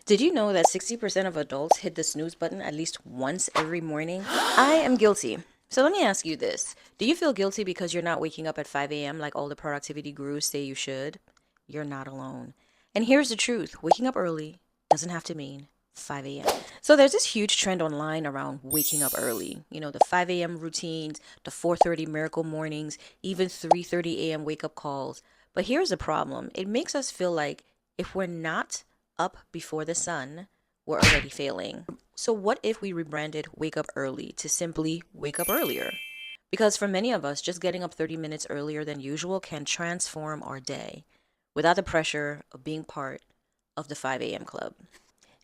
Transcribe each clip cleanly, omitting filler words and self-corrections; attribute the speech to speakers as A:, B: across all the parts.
A: Did you know that 60% of adults hit the snooze button at least once every morning? I am guilty. So let me ask you this. Do you feel guilty because you're not waking up at 5 a.m. like all the productivity gurus say you should? You're not alone. And here's the truth, waking up early doesn't have to mean 5 a.m. So there's this huge trend online around waking up early. You know, the 5 a.m. routines, the 4:30 miracle mornings, even 3:30 a.m. wake up calls. But here's the problem. It makes us feel like if we're not up before the sun, we're already failing. So, what if we rebranded wake up early to simply wake up earlier? Because for many of us, just getting up 30 minutes earlier than usual can transform our day without the pressure of being part of the 5 a.m. club.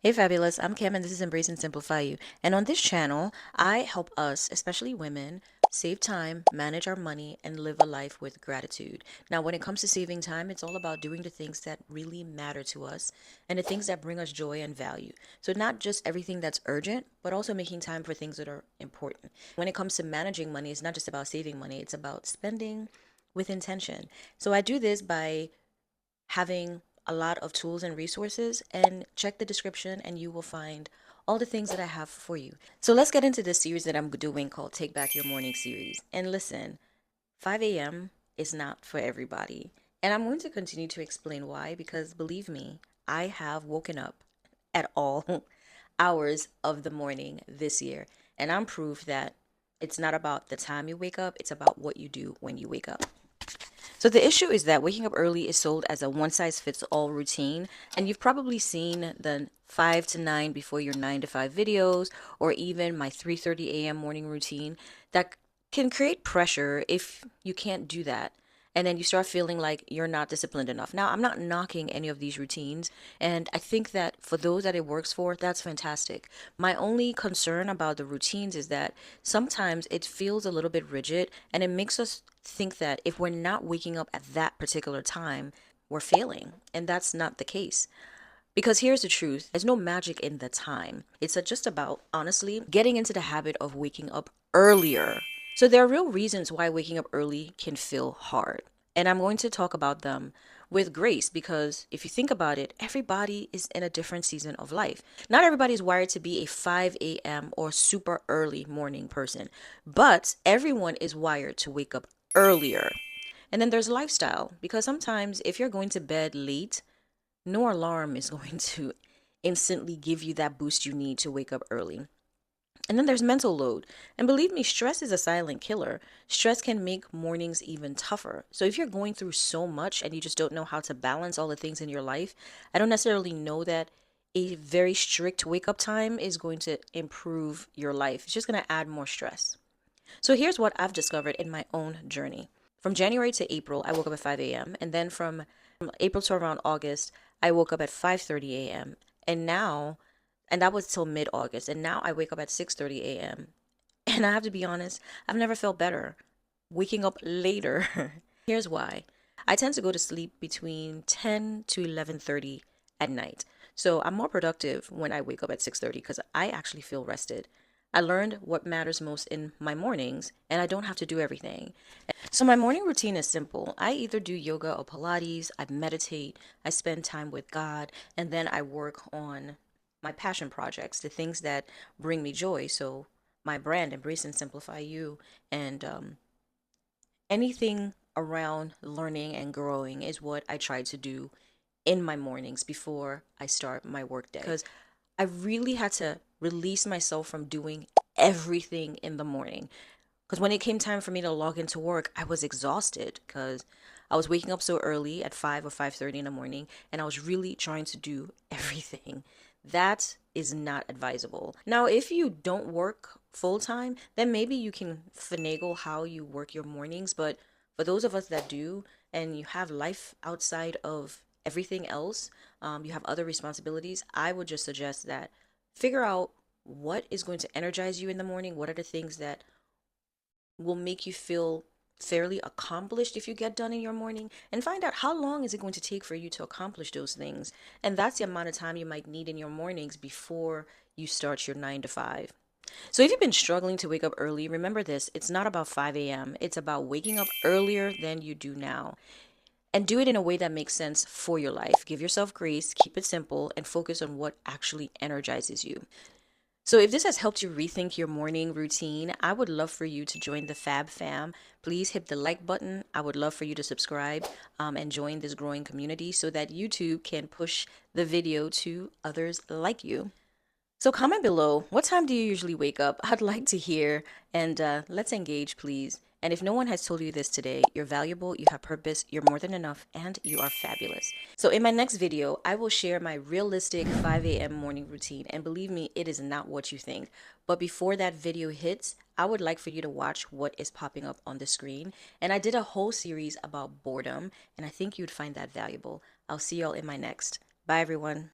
A: Hey Fabulous, I'm Kim and this is Embrace and Simplify You. And on this channel, I help us, especially women, save time, manage our money, and live a life with gratitude. Now, when it comes to saving time, it's all about doing the things that really matter to us and the things that bring us joy and value. So, not just everything that's urgent, but also making time for things that are important. When it comes to managing money, it's not just about saving money, it's about spending with intention. So, I do this by having a lot of tools and resources, and check the description and you will find all the things that I have for you. So let's get into this series that I'm doing called Take Back Your Morning series. And listen, 5 a.m. is not for everybody. And I'm going to continue to explain why, because believe me, I have woken up at all hours of the morning this year. And I'm proof that it's not about the time you wake up, it's about what you do when you wake up. So the issue is that waking up early is sold as a one size fits all routine, and you've probably seen the 5 to 9 before your 9 to 5 videos or even my 3:30 a.m. morning routine that can create pressure if you can't do that. And then you start feeling like you're not disciplined enough. Now, I'm not knocking any of these routines, and I think that for those that it works for, that's fantastic. My only concern about the routines is that sometimes it feels a little bit rigid, and it makes us think that if we're not waking up at that particular time, we're failing. And that's not the case. Because here's the truth, there's no magic in the time. It's just about, honestly, getting into the habit of waking up earlier. So there are real reasons why waking up early can feel hard. And I'm going to talk about them with grace because if you think about it, everybody is in a different season of life. Not everybody is wired to be a 5 a.m. or super early morning person, but everyone is wired to wake up earlier. And then there's lifestyle because sometimes if you're going to bed late, no alarm is going to instantly give you that boost you need to wake up early. And then there's mental load. And believe me, stress is a silent killer. Stress can make mornings even tougher. So if you're going through so much and you just don't know how to balance all the things in your life, I don't necessarily know that a very strict wake up time is going to improve your life. It's just going to add more stress. So here's what I've discovered in my own journey. From January to April, I woke up at 5 a.m. And then from April to around August, I woke up at 5:30 a.m. And now, and that was till mid-August. And now I wake up at 6:30 a.m. And I have to be honest, I've never felt better waking up later. Here's why. I tend to go to sleep between 10 to 11:30 at night. So I'm more productive when I wake up at 6:30 because I actually feel rested. I learned what matters most in my mornings and I don't have to do everything. So my morning routine is simple. I either do yoga or Pilates, I meditate, I spend time with God, and then I work on my passion projects, the things that bring me joy. So my brand, Embrace and Simplify You, and anything around learning and growing is what I try to do in my mornings before I start my workday. Because I really had to release myself from doing everything in the morning. Because when it came time for me to log into work, I was exhausted because I was waking up so early at 5 or 5:30 in the morning and I was really trying to do everything. That is not advisable. Now, if you don't work full time, then maybe you can finagle how you work your mornings. But for those of us that do, and you have life outside of everything else, you have other responsibilities, I would just suggest that figure out what is going to energize you in the morning. What are the things that will make you feel fairly accomplished if you get done in your morning, and find out how long is it going to take for you to accomplish those things, and that's the amount of time you might need in your mornings before you start your 9 to 5. So if you've been struggling to wake up early, remember this, it's not about 5 a.m., it's about waking up earlier than you do now. And do it in a way that makes sense for your life. Give yourself grace, keep it simple, and focus on what actually energizes you. So, if this has helped you rethink your morning routine, I would love for you to join the Fab Fam. Please hit the like button. I would love for you to subscribe and join this growing community so that YouTube can push the video to others like you. So, comment below, what time do you usually wake up? I'd like to hear, and let's engage, please. And if no one has told you this today, you're valuable, you have purpose, you're more than enough, and you are fabulous. So in my next video, I will share my realistic 5 a.m. morning routine. And believe me, it is not what you think. But before that video hits, I would like for you to watch what is popping up on the screen. And I did a whole series about boredom, and I think you'd find that valuable. I'll see y'all in my next. Bye, everyone.